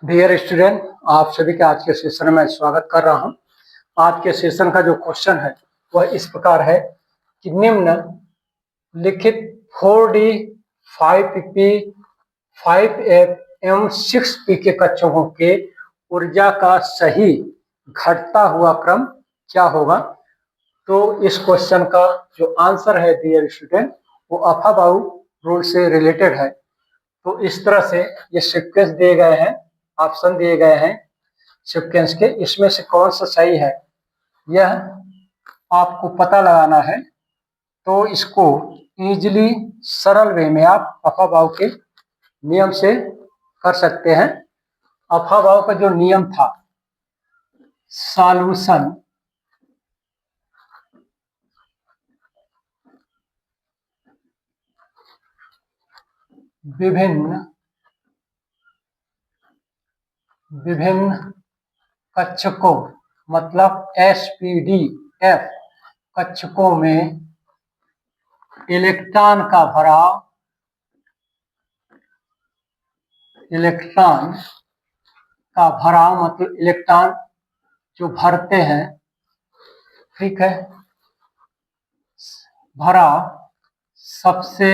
Dear student, आप सभी का आज के सेशन में स्वागत कर रहा हूं। आज के सेशन का जो क्वेश्चन है वह इस प्रकार है कि निम्न लिखित 4D 5PP 5F एवं 6P के कक्षकों के ऊर्जा का सही घटता हुआ क्रम क्या होगा। तो इस क्वेश्चन का जो आंसर है डियर स्टूडेंट वो अफाबाउ रूल से रिलेटेड है। तो इस तरह से ये सीक्वेंस दिए गए हैं, ऑप्शन दिए गए हैं सीक्वेंस के, इसमें से कौन सा सही है यह आपको पता लगाना है। तो इसको इजीली सरल वे में आप अफाबाउ के नियम से कर सकते हैं। अफाबाउ का जो नियम था, सॉल्यूशन विभिन्न कक्षकों मतलब SPDF कक्षकों में इलेक्ट्रॉन का भराव मतलब इलेक्ट्रॉन जो भरते हैं, ठीक है, भराव सबसे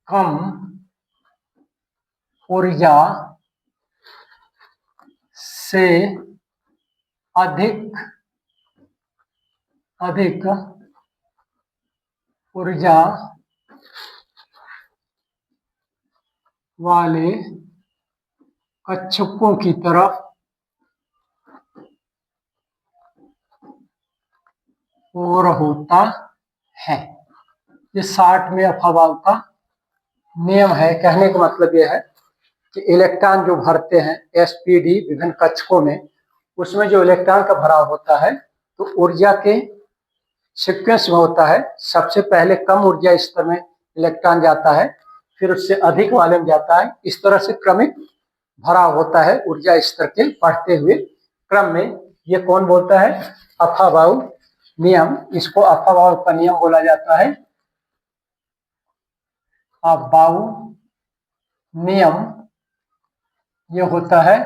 कम ऊर्जा से अधिक ऊर्जा वाले कक्षकों की तरफ और होता है। ये 60 में अफाबाउ का नियम है। कहने का मतलब यह है कि इलेक्ट्रॉन जो भरते हैं SPD विभिन्न कक्षकों में, उसमें जो इलेक्ट्रॉन का भराव होता है तो ऊर्जा के सीक्वेंस में होता है। सबसे पहले कम ऊर्जा स्तर में इलेक्ट्रॉन जाता है, फिर उससे अधिक वाले में जाता है। इस तरह से क्रमिक भराव होता है ऊर्जा स्तर के बढ़ते हुए क्रम में। ये कौन बोलता है? अफाबाउ नियम। इसको अफाबाउ का नियम बोला जाता है। अफाबाउ नियम ये होता है।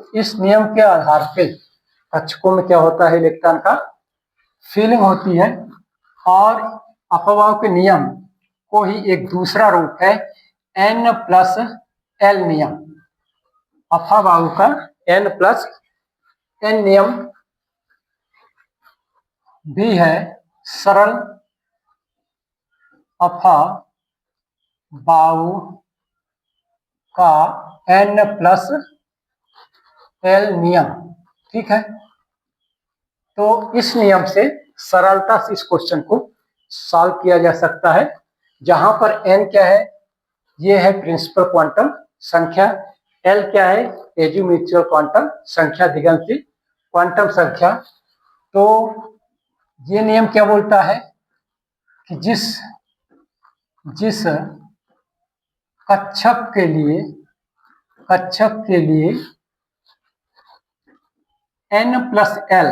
तो इस नियम के आधार पे कक्षकों में क्या होता है, इलेक्ट्रॉन का फीलिंग होती है। और अफाबाउ के नियम को ही एक दूसरा रूप है N+L नियम। अफाबाउ का N+N नियम भी है। सरल अफाबाउ का N+L नियम, ठीक है। तो इस नियम से सरलता से इस क्वेश्चन को सॉल्व किया जा सकता है। जहां पर n क्या है, ये है प्रिंसिपल क्वांटम संख्या। l क्या है, एजीम्यूचुअल क्वांटम संख्या, दिगंती क्वांटम संख्या। तो ये नियम क्या बोलता है कि जिस कक्षक के लिए N+L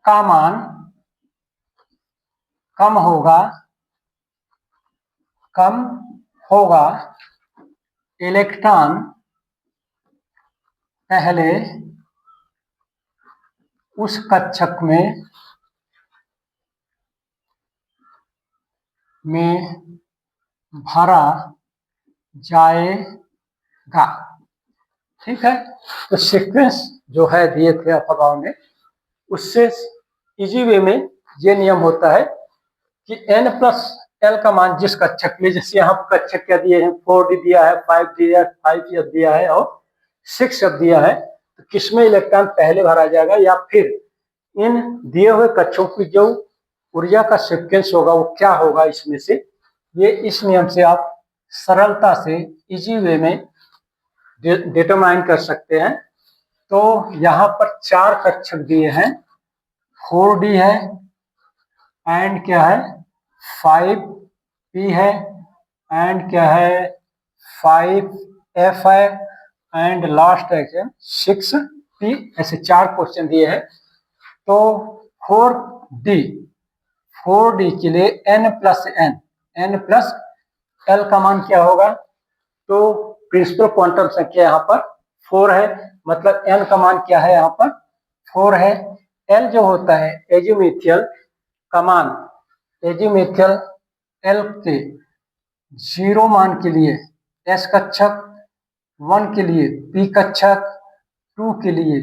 का मान कम होगा, इलेक्ट्रॉन पहले उस कक्षक में भरा जाएगा, ठीक है। तो सीक्वेंस जो है दिए थे अफाबाउ ने, उससे इजी वे में ये नियम होता है कि N+L का मान जिस कक्षक में, जैसे यहाँ पर कक्षक क्या दिए हैं, 4D दिया है, 5 दिया है, 5F दिया है और 6F दिया है। तो किसमें इलेक्ट्रॉन पहले भरा जाएगा या फिर इन दिए हुए कक्षकों की जो ऊर्जा का सीक्वेंस होगा वो क्या होगा, इसमें से ये इस नियम से आप सरलता से इजी वे में डिटरमाइन कर सकते हैं। तो यहाँ पर 4 कक्षक दिए हैं, 4D है, एंड क्या है 5P है, एंड क्या है 5F है, एंड लास्ट है 6P। ऐसे 4 क्वेश्चन दिए हैं। तो 4D के लिए N+L का मान क्या होगा? तो प्रिंसिपल क्वांटम संख्या यहाँ पर 4 है, मतलब n का मान क्या है यहाँ पर 4 है। L जो होता है एजिमुथियल का मान, एजिमुथियल L के 0 मान के लिए S कक्षक, 1 के लिए P कक्षक, 2 के लिए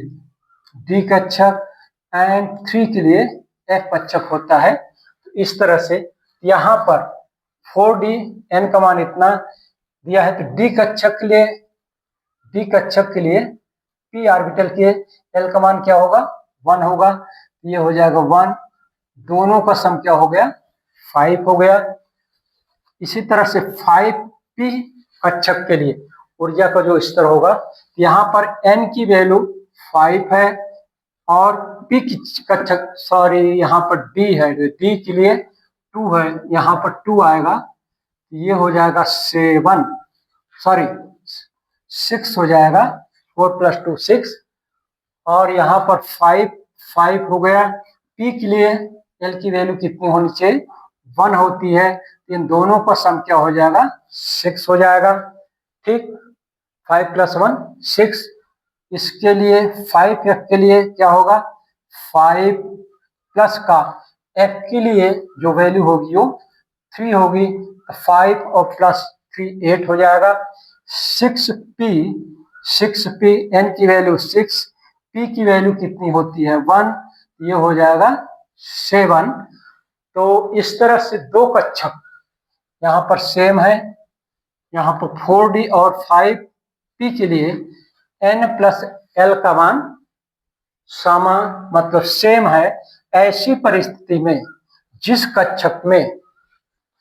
D कक्षक एंड 3 के लिए F कक्षक होता है। तो इस तरह से यहाँ पर 4D n का मान इतना दिया है, तो D कक्षक के लिए P ऑर्बिटल के L का मान क्या होगा 1 होगा, ये हो जाएगा 1, दोनों का सम क्या हो गया 5 हो गया। इसी तरह से 5P कक्षक के लिए ऊर्जा का जो स्तर होगा, यहाँ पर n की वैल्यू 5 है और P की कक्षक यहाँ पर D है, D के लिए 2 है, यहाँ पर 2 आएगा, ये हो जाएगा 6 हो जाएगा, 4 + 2 6, और यहाँ पर 5 हो गया। P के लिए L की वैल्यू कितनी होनी चाहिए 1 होती है, इन दोनों का सम क्या हो जाएगा 6 हो जाएगा। ठीक, 5 + 1 6। इसके लिए 5F के लिए क्या होगा 5 प्लस का F के लिए जो वैल्यू होगी वो 3 होगी, 5 और +3 8 हो जाएगा। 6P N की वैल्यू 6, P की वैल्यू कितनी होती है 1, ये हो जाएगा 7। तो इस तरह से दो कक्षक यहाँ पर सेम है, यहाँ पर 4D और 5P के लिए N + L का मान समान मतलब सेम है। ऐसी परिस्थिति में जिस कक्षक में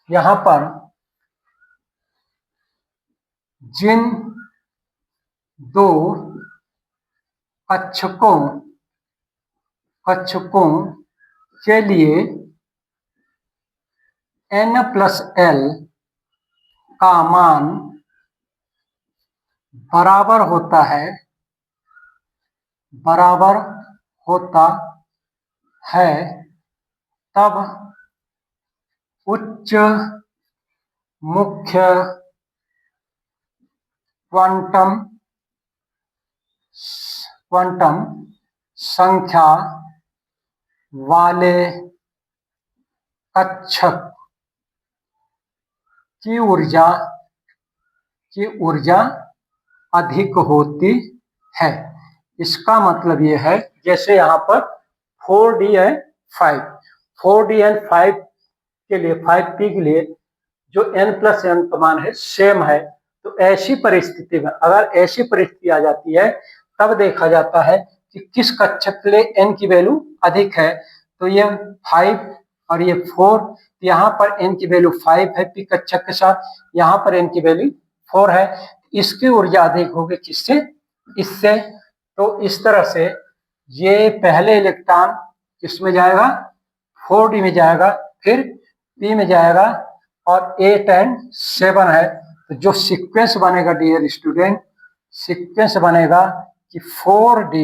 यहाँ पर जिन दो कक्षकों के लिए N + L का मान बराबर होता है तब उच्च मुख्य क्वांटम संख्या वाले कक्षक की ऊर्जा अधिक होती है। इसका मतलब ये है, जैसे यहाँ पर 4D है 4D एंड 5 के लिए 5P के लिए जो N + N का मान है सेम है। तो ऐसी परिस्थिति में अगर ऐसी परिस्थिति आ जाती है तब देखा जाता है कि किस कक्षक के लिए N की वैल्यू अधिक है। तो ये 5 और ये 4, यहाँ पर N की वैल्यू 5 है P कक्षक के साथ, यहाँ पर N की वैल्यू 4 है, इसकी ऊर्जा अधिक होगी किससे, इससे। तो इस तरह से ये पहले इलेक्ट्रॉन किसमें जाएगा 4D में जाएगा, फिर P में जाएगा, और 8 और 7 है। तो जो सीक्वेंस बनेगा डियर स्टूडेंट, सीक्वेंस बनेगा कि 5F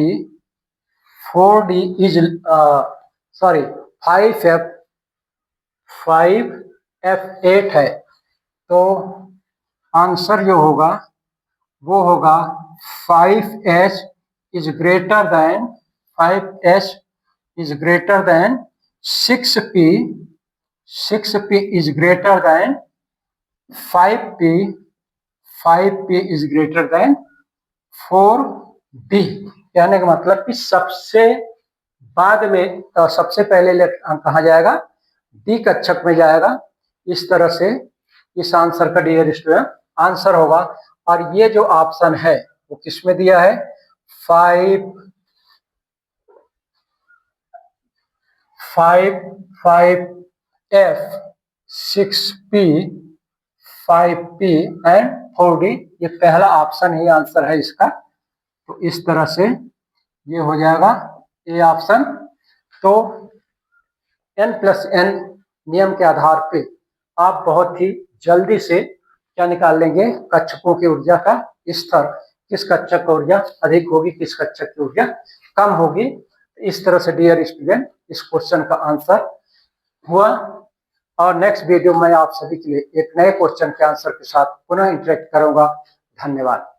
5F8 है। तो आंसर जो होगा वो होगा 5H is greater than 6P is greater than 5P is greater than 4D। कहने का मतलब कि सबसे बाद में सबसे पहले इलेक्ट्रॉन कहाँ जाएगा D कक्षक में जाएगा। इस तरह से इस आंसर का डियर स्टूडेंट आंसर होगा। और ये जो ऑप्शन है वो किसमें दिया है 5F 6P 5P and 4D, ये पहला ऑप्शन ही आंसर है इसका। तो इस तरह से ये हो जाएगा ये ऑप्शन। तो N + N नियम के आधार पे आप बहुत ही जल्दी से क्या निकाल लेंगे कक्षकों की ऊर्जा का स्तर, किस कक्षक की ऊर्जा अधिक होगी, किस कक्षक की ऊर्जा कम होगी। इस तरह से डियर स्टूडेंट इस क्वेश्चन का आंसर हुआ। और नेक्स्ट वीडियो में आप सभी के लिए एक नए क्वेश्चन के आंसर के साथ पुनः इंटरेक्ट करूंगा। धन्यवाद।